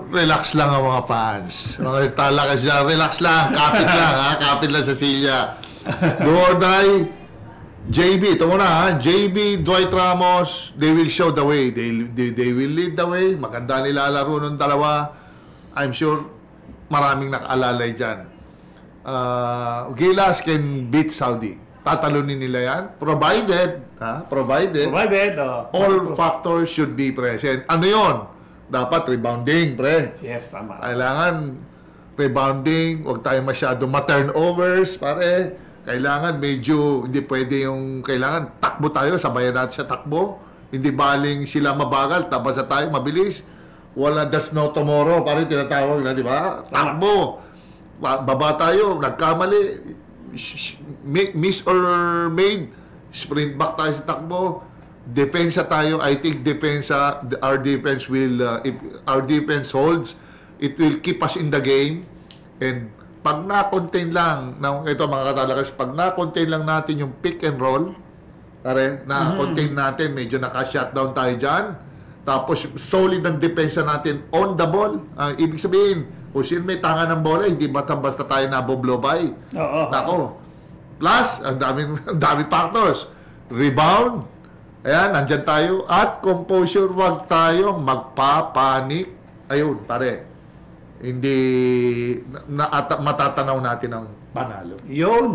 relax lang ang mga fans. Okay, talaga siya. Relax lang. Kapit lang, ha? Kapit lang sa silya. Do or die. JB, ito muna, ha? JB, Dwight Ramos, they will show the way. They will lead the way. Maganda nilalaro ng dalawa. I'm sure maraming nakaalalay dyan. Gilas can beat Saudi. Tatalunin nila yan. Provided, all factors should be present. Ano yon? Dapat rebounding, pre. Yes, tama. Kailangan rebounding, huwag tayo masyado ma-turnovers, pare. Kailangan medyo, hindi pwede yung, kailangan takbo tayo, sabayan natin sa takbo. Hindi baling sila mabagal, tabasa tayo, mabilis. Wala, there's no tomorrow, pare, tinatawag na, di ba? Takbo. Baba tayo, nagkamali. Miss or made, sprint back tayo sa takbo. Depensa tayo. I think our defense will, if our defense holds, it will keep us in the game. And pag na-contain lang, ito mga katalagas, pag na-contain lang natin yung pick and roll, na-contain natin, medyo naka-shutdown tayo dyan. Tapos solid ang depensa natin on the ball. Ibig sabihin, kung sino may tanga ng bola, hindi basta tayo naboblow by. Nako. Plus, ang dami factors. Rebound. Ayan, nandyan tayo. At composure, wag tayong magpapanik. Ayun, pare. Hindi, matatanaw natin ang panalo. Yun.